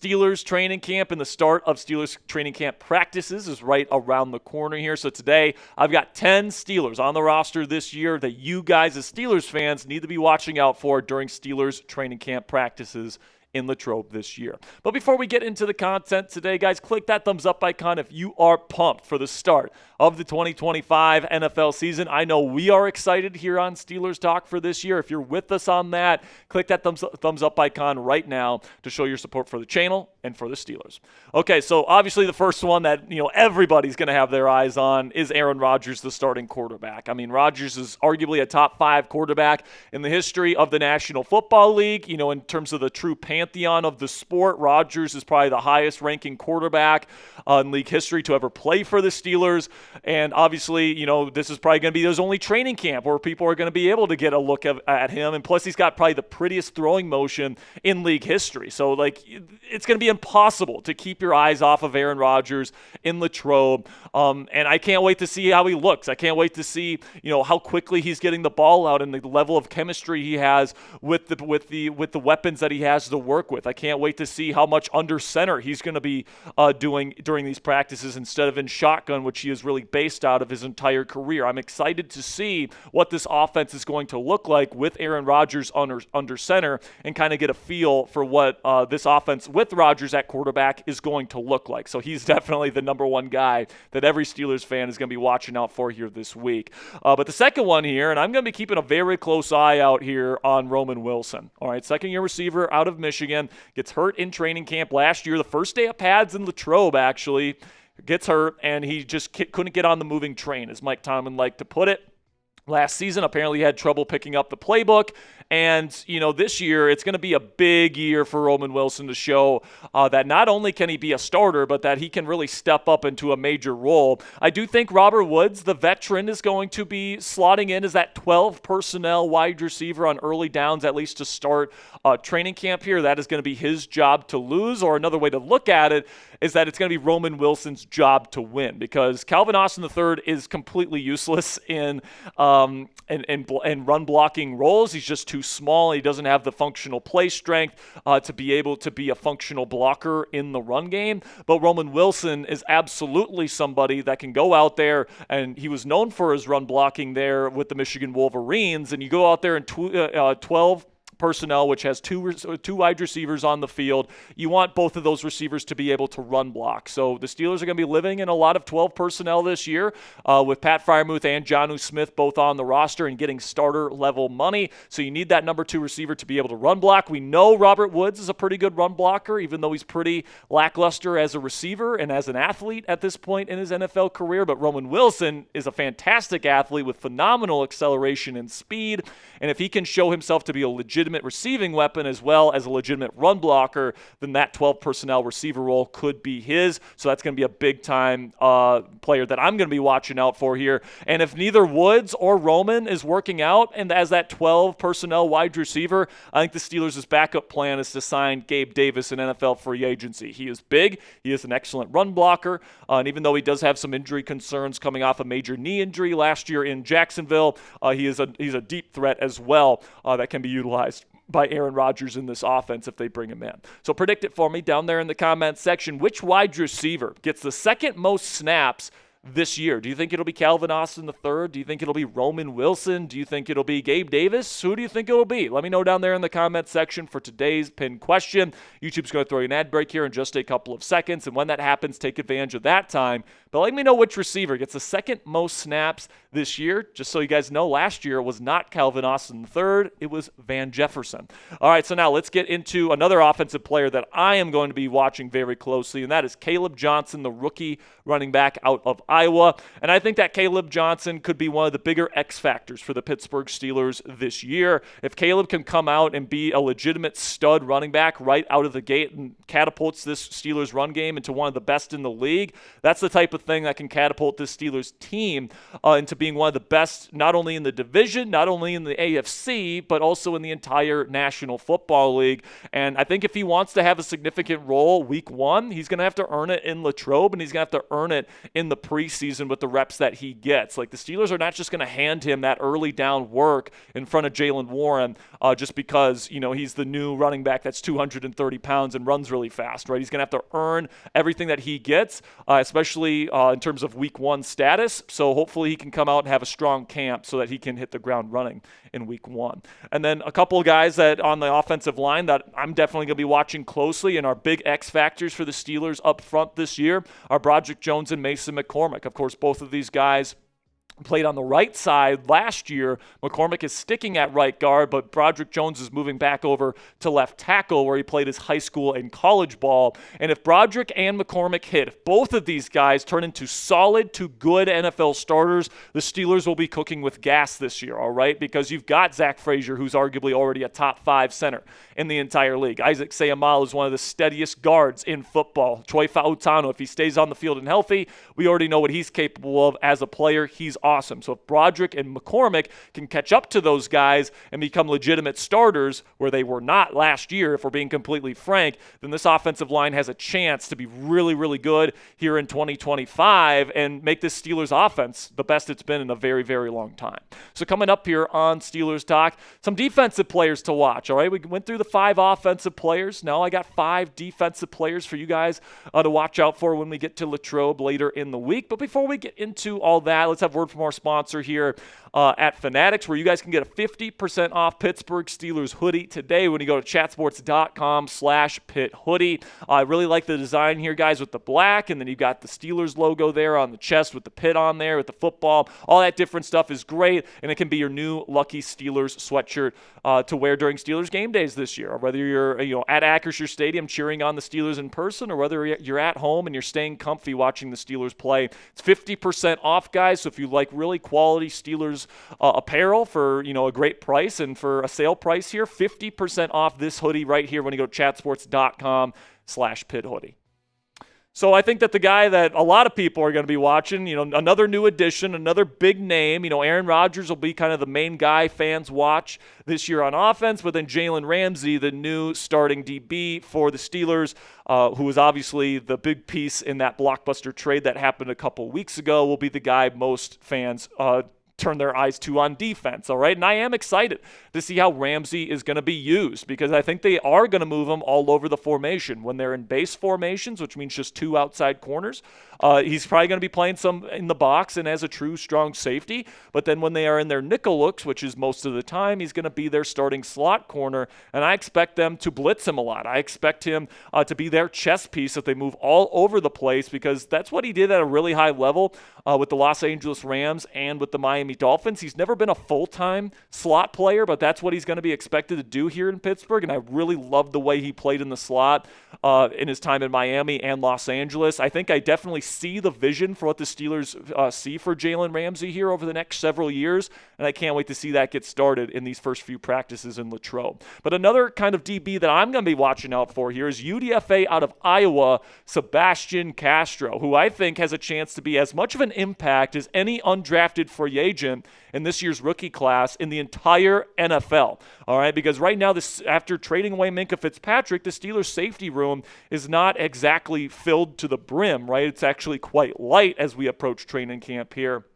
Steelers training camp and the start of Steelers training camp practices is right around the corner here. So today I've got 10 Steelers on the roster this year that you guys as Steelers fans need to be watching out for during Steelers training camp practices in Latrobe this year. But before we get into the content today, guys, click that thumbs up icon if you are pumped for the start of the 2025 NFL season. I know we are excited here on Steelers Talk for this year. If you're with us on that, click that thumbs up icon right now to show your support for the channel and for the Steelers. Okay, so obviously the first one that everybody's going to have their eyes on is Aaron Rodgers, the starting quarterback. I mean, Rodgers is arguably a top 5 quarterback in the history of the National Football League. In terms of the true pantheon of the sport, Rodgers is probably the highest ranking quarterback in league history to ever play for the Steelers. And obviously, this is probably going to be his only training camp where people are going to be able to get a look at him. And plus, he's got probably the prettiest throwing motion in league history. So, it's going to be impossible to keep your eyes off of Aaron Rodgers in Latrobe. And I can't wait to see how he looks. I can't wait to see, how quickly he's getting the ball out and the level of chemistry he has with the weapons that he has to work with. I can't wait to see how much under center he's going to be doing during these practices instead of in shotgun, which he is really based out of his entire career. I'm excited to see what this offense is going to look like with Aaron Rodgers under center and kind of get a feel for what this offense with Rodgers at quarterback is going to look like. So he's definitely the number one guy that every Steelers fan is going to be watching out for here this week. But the second one here, and I'm going to be keeping a very close eye out here on Roman Wilson. All right, second-year receiver out of Michigan, gets hurt in training camp last year, the first day of pads in Latrobe, actually, gets hurt, and he just couldn't get on the moving train, as Mike Tomlin liked to put it. Last season, apparently he had trouble picking up the playbook. And, this year it's going to be a big year for Roman Wilson to show that not only can he be a starter, but that he can really step up into a major role. I do think Robert Woods, the veteran, is going to be slotting in as that 12 personnel wide receiver on early downs, at least to start training camp here. That is going to be his job to lose, or another way to look at it is that it's going to be Roman Wilson's job to win, because Calvin Austin III is completely useless in run blocking roles. He's just too small. He doesn't have the functional play strength to be able to be a functional blocker in the run game. But Roman Wilson is absolutely somebody that can go out there, and he was known for his run blocking there with the Michigan Wolverines. And you go out there in 12 personnel, which has two wide receivers on the field. You want both of those receivers to be able to run block. So the Steelers are going to be living in a lot of 12 personnel this year with Pat Freiermuth and Jonnu Smith both on the roster and getting starter level money. So you need that number 2 receiver to be able to run block. We know Robert Woods is a pretty good run blocker, even though he's pretty lackluster as a receiver and as an athlete at this point in his NFL career. But Roman Wilson is a fantastic athlete with phenomenal acceleration and speed. And if he can show himself to be a legitimate receiving weapon as well as a legitimate run blocker, then that 12 personnel receiver role could be his. So that's going to be a big time player that I'm going to be watching out for here. And if neither Woods or Roman is working out and as that 12 personnel wide receiver, I think the Steelers' backup plan is to sign Gabe Davis in NFL free agency. He is big. He is an excellent run blocker. And even though he does have some injury concerns coming off a major knee injury last year in Jacksonville, he's a deep threat as well that can be utilized by Aaron Rodgers in this offense if they bring him in. So predict it for me down there in the comments section. Which wide receiver gets the second most snaps this year? Do you think it'll be Calvin Austin III? Do you think it'll be Roman Wilson? Do you think it'll be Gabe Davis? Who do you think it'll be? Let me know down there in the comments section for today's pinned question. YouTube's going to throw you an ad break here in just a couple of seconds, and when that happens, take advantage of that time. But let me know which receiver gets the second most snaps this year. Just so you guys know, last year was not Calvin Austin III. It was Van Jefferson. All right, so now let's get into another offensive player that I am going to be watching very closely, and that is Kaleb Johnson, the rookie running back out of Iowa. And I think that Kaleb Johnson could be one of the bigger X factors for the Pittsburgh Steelers this year. If Kaleb can come out and be a legitimate stud running back right out of the gate and catapults this Steelers run game into one of the best in the league, that's the type of thing that can catapult this Steelers team into being one of the best, not only in the division, not only in the AFC, but also in the entire National Football League. And I think if he wants to have a significant role week 1, he's going to have to earn it in Latrobe, and he's going to have to earn it in the preseason with the reps that he gets. Like, the Steelers are not just going to hand him that early down work in front of Jalen Warren just because, he's the new running back that's 230 pounds and runs really fast, right? He's going to have to earn everything that he gets, especially in terms of week 1 status. So hopefully he can come out and have a strong camp so that he can hit the ground running in week 1. And then a couple of guys that on the offensive line that I'm definitely going to be watching closely and are big X factors for the Steelers up front this year are Broderick Jones and Mason McCormick. Of course, both of these guys played on the right side last year. McCormick is sticking at right guard, but Broderick Jones is moving back over to left tackle where he played his high school and college ball. And if Broderick and McCormick hit, if both of these guys turn into solid to good NFL starters, the Steelers will be cooking with gas this year, all right? Because you've got Zach Frazier, who's arguably already a top 5 center in the entire league. Isaac Seumalo is one of the steadiest guards in football. Troy Fautano, if he stays on the field and healthy, we already know what he's capable of as a player. He's awesome. So if Broderick and McCormick can catch up to those guys and become legitimate starters where they were not last year, if we're being completely frank, then this offensive line has a chance to be really, really good here in 2025 and make this Steelers offense the best it's been in a very, very long time. So coming up here on Steelers Talk, some defensive players to watch, all right? We went through the 5 offensive players. Now I got 5 defensive players for you guys to watch out for when we get to Latrobe later in the week. But before we get into all that, let's have a word from our sponsor here at Fanatics, where you guys can get a 50% off Pittsburgh Steelers hoodie today when you go to chatsports.com/Pitt hoodie. I really like the design here, guys, with the black, and then you've got the Steelers logo there on the chest with the Pitt on there, with the football. All that different stuff is great, and it can be your new Lucky Steelers sweatshirt to wear during Steelers game days this year, or whether you're at Acrisure Stadium cheering on the Steelers in person, or whether you're at home and you're staying comfy watching the Steelers play. It's 50% off, guys, so if you like really quality Steelers apparel for a great price and for a sale price here, 50% off this hoodie right here when you go to chatsports.com/Pitt hoodie. So I think that the guy that a lot of people are going to be watching, another new addition, another big name, Aaron Rodgers will be kind of the main guy fans watch this year on offense, but then Jalen Ramsey, the new starting DB for the Steelers, who was obviously the big piece in that blockbuster trade that happened a couple weeks ago, will be the guy most fans turn their eyes to on defense, all right? And I am excited to see how Ramsey is going to be used because I think they are going to move him all over the formation. When they're in base formations, which means just 2 outside corners, he's probably going to be playing some in the box and as a true strong safety. But then when they are in their nickel looks, which is most of the time, he's going to be their starting slot corner, and I expect them to blitz him a lot. I expect him to be their chess piece if they move all over the place because that's what he did at a really high level with the Los Angeles Rams and with the Miami Dolphins. He's never been a full-time slot player, but that's what he's going to be expected to do here in Pittsburgh, and I really love the way he played in the slot in his time in Miami and Los Angeles. I think I definitely see the vision for what the Steelers see for Jalen Ramsey here over the next several years, and I can't wait to see that get started in these first few practices in Latrobe. But another kind of DB that I'm going to be watching out for here is UDFA out of Iowa, Sebastian Castro, who I think has a chance to be as much of an impact as any undrafted free agent in this year's rookie class in the entire NFL. All right, because right now, after trading away Minkah Fitzpatrick, the Steelers' safety room is not exactly filled to the brim, right? It's actually quite light as we approach training camp here.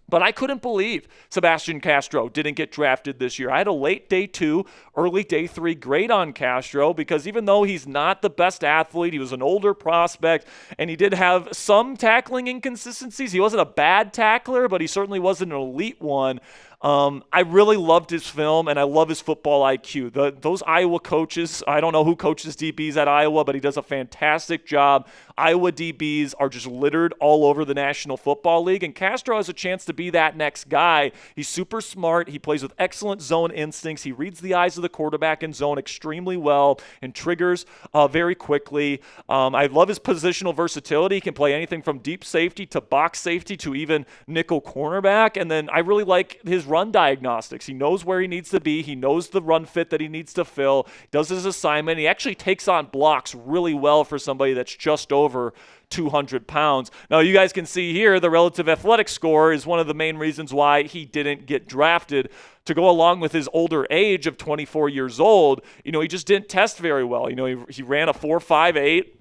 But I couldn't believe Sebastian Castro didn't get drafted this year. I had a late day 2, early day 3 grade on Castro because even though he's not the best athlete, he was an older prospect, and he did have some tackling inconsistencies. He wasn't a bad tackler, but he certainly wasn't an elite one. I really loved his film, and I love his football IQ. Those Iowa coaches, I don't know who coaches DBs at Iowa, but he does a fantastic job. Iowa DBs are just littered all over the National Football League, and Castro has a chance to be that next guy. He's super smart. He plays with excellent zone instincts. He reads the eyes of the quarterback in zone extremely well and triggers very quickly. I love his positional versatility. He can play anything from deep safety to box safety to even nickel cornerback, and then I really like his run diagnostics. He knows where he needs to be. He knows the run fit that he needs to fill. He does his assignment. He actually takes on blocks really well for somebody that's just over 200 pounds. Now, you guys can see here the relative athletic score is one of the main reasons why he didn't get drafted. To go along with his older age of 24 years old, he just didn't test very well. He ran a 4.58.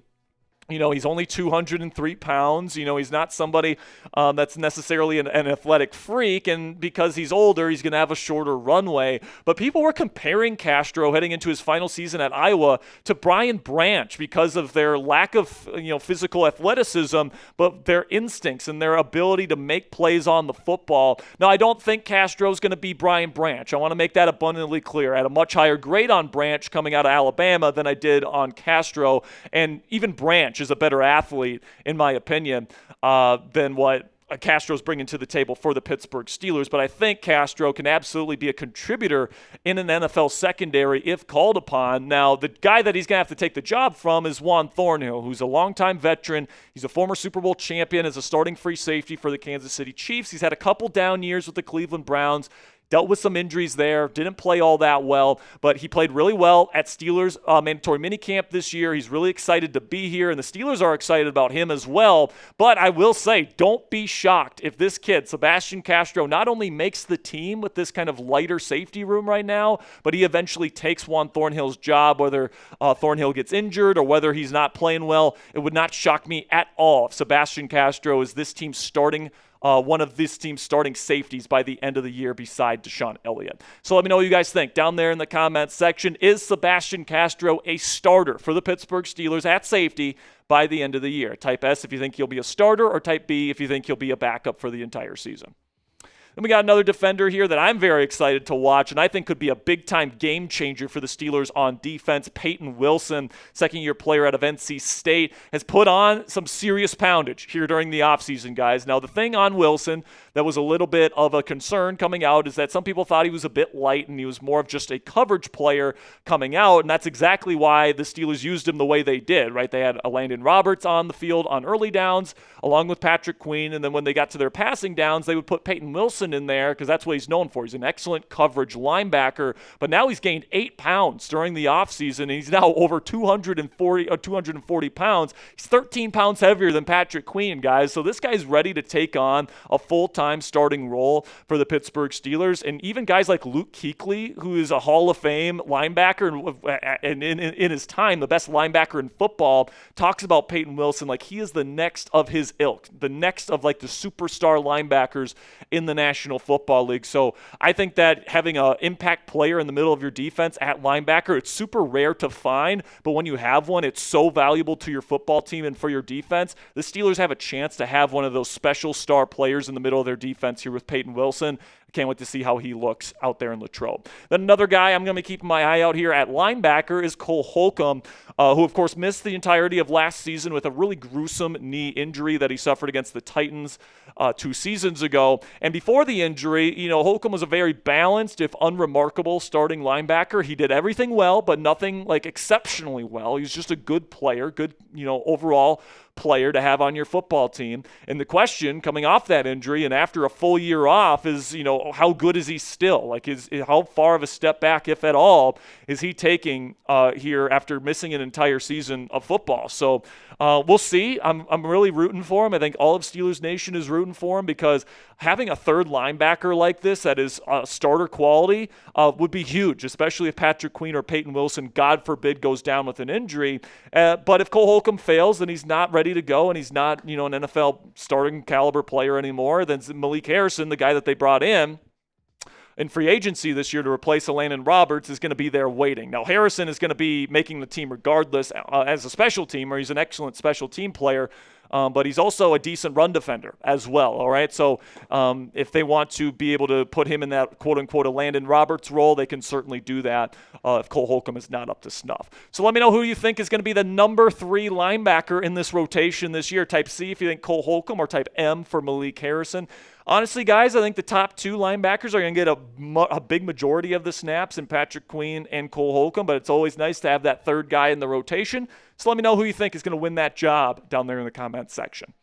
He's only 203 pounds. He's not somebody that's necessarily an athletic freak, and because he's older, he's going to have a shorter runway. But people were comparing Castro heading into his final season at Iowa to Brian Branch because of their lack of physical athleticism, but their instincts and their ability to make plays on the football. Now, I don't think Castro's going to be Brian Branch. I want to make that abundantly clear. I had a much higher grade on Branch coming out of Alabama than I did on Castro, and even Branch is a better athlete, in my opinion, than what Castro's bringing to the table for the Pittsburgh Steelers. But I think Castro can absolutely be a contributor in an NFL secondary if called upon. Now, the guy that he's going to have to take the job from is Juan Thornhill, who's a longtime veteran. He's a former Super Bowl champion as a starting free safety for the Kansas City Chiefs. He's had a couple down years with the Cleveland Browns. Dealt with some injuries there, didn't play all that well, but he played really well at Steelers mandatory minicamp this year. He's really excited to be here, and the Steelers are excited about him as well. But I will say, don't be shocked if this kid, Sebastian Castro, not only makes the team with this kind of lighter safety room right now, but he eventually takes Juan Thornhill's job, whether Thornhill gets injured or whether he's not playing well. It would not shock me at all if Sebastian Castro is this team's starting one of this team's starting safeties by the end of the year beside Deshaun Elliott. So let me know what you guys think down there in the comments section. Is Sebastian Castro a starter for the Pittsburgh Steelers at safety by the end of the year? Type S if you think he'll be a starter, or type B if you think he'll be a backup for the entire season. Then we got another defender here that I'm very excited to watch, and I think could be a big-time game changer for the Steelers on defense. Payton Wilson, second-year player out of NC State, has put on some serious poundage here during the offseason, guys. Now, the thing on Wilson that was a little bit of a concern coming out is that some people thought he was a bit light and he was more of just a coverage player coming out, and that's exactly why the Steelers used him the way they did, right? They had a Landon Roberts on the field on early downs along with Patrick Queen, and then when they got to their passing downs, they would put Payton Wilson in there because that's what he's known for. He's an excellent coverage linebacker, but now he's gained 8 pounds during the offseason, and he's now over 240 pounds. He's 13 pounds heavier than Patrick Queen, guys, so this guy's ready to take on a full-time starting role for the Pittsburgh Steelers. And even guys like Luke Kuechly, who is a Hall of Fame linebacker and in his time the best linebacker in football, talks about Payton Wilson like he is the next of his ilk, the next of like the superstar linebackers in the National Football League. So I think that having an impact player in the middle of your defense at linebacker, it's super rare to find, but when you have one, it's so valuable to your football team and for your defense. The Steelers have a chance to have one of those special star players in the middle of their defense here with Payton Wilson. I can't wait to see how he looks out there in Latrobe. Then another guy I'm going to be keeping my eye out here at linebacker is Cole Holcomb, who, of course, missed the entirety of last season with a really gruesome knee injury that he suffered against the Titans 2 seasons ago. And before the injury, Holcomb was a very balanced, if unremarkable, starting linebacker. He did everything well, but nothing like exceptionally well. He was just a good player, good, overall player to have on your football team. And the question coming off that injury and after a full year off is, how good is he still? Like, how far of a step back, if at all, is he taking here after missing an entire season of football? So we'll see. I'm really rooting for him. I think all of Steelers Nation is rooting for him because having a third linebacker like this that is starter quality would be huge, especially if Patrick Queen or Payton Wilson, God forbid, goes down with an injury. But if Cole Holcomb fails and he's not ready to go and he's not, an NFL starting caliber player anymore, then Malik Harrison, the guy that they brought in free agency this year to replace Landon Roberts, is going to be there waiting. Now, Harrison is going to be making the team regardless as a special teamer. He's an excellent special team player, but he's also a decent run defender as well, all right? So if they want to be able to put him in that quote-unquote a Landon Roberts role, they can certainly do that if Cole Holcomb is not up to snuff. So let me know who you think is going to be the number 3 linebacker in this rotation this year. Type C if you think Cole Holcomb, or type M for Malik Harrison. Honestly, guys, I think the top 2 linebackers are going to get a big majority of the snaps in Patrick Queen and Cole Holcomb, but it's always nice to have that third guy in the rotation. So let me know who you think is going to win that job down there in the comments section.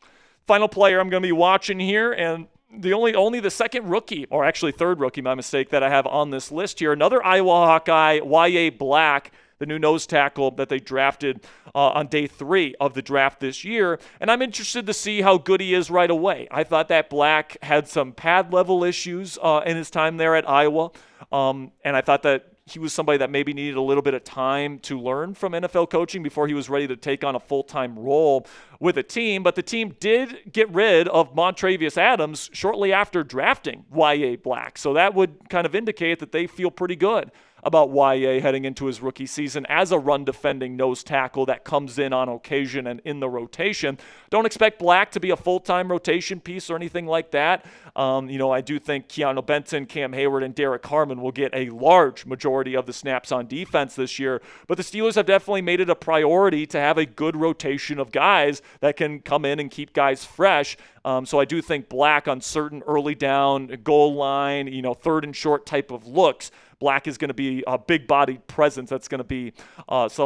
Final player I'm going to be watching here, and only the second rookie, or actually third rookie, my mistake, that I have on this list here. Another Iowa Hawkeye, Yahya Black, the new nose tackle that they drafted on day 3 of the draft this year. And I'm interested to see how good he is right away. I thought that Black had some pad level issues in his time there at Iowa. And I thought that he was somebody that maybe needed a little bit of time to learn from NFL coaching before he was ready to take on a full-time role with a team. But the team did get rid of Montravius Adams shortly after drafting Yahya Black. So that would kind of indicate that they feel pretty good about Yahya heading into his rookie season as a run-defending nose tackle that comes in on occasion and in the rotation. Don't expect Black to be a full-time rotation piece or anything like that. I do think Keanu Benton, Cam Hayward, and Derek Harmon will get a large majority of the snaps on defense this year. But the Steelers have definitely made it a priority to have a good rotation of guys that can come in and keep guys fresh. So I do think Black on certain early down, goal line, third and short type of looks, Black is going to be a big-bodied presence that's going to be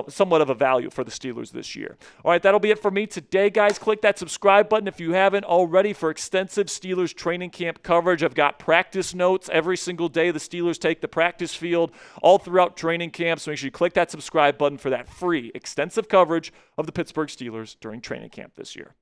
somewhat of a value for the Steelers this year. All right, that'll be it for me today, guys. Click that subscribe button if you haven't already for extensive Steelers training camp coverage. I've got practice notes every single day. The Steelers take the practice field all throughout training camp, so make sure you click that subscribe button for that free, extensive coverage of the Pittsburgh Steelers during training camp this year.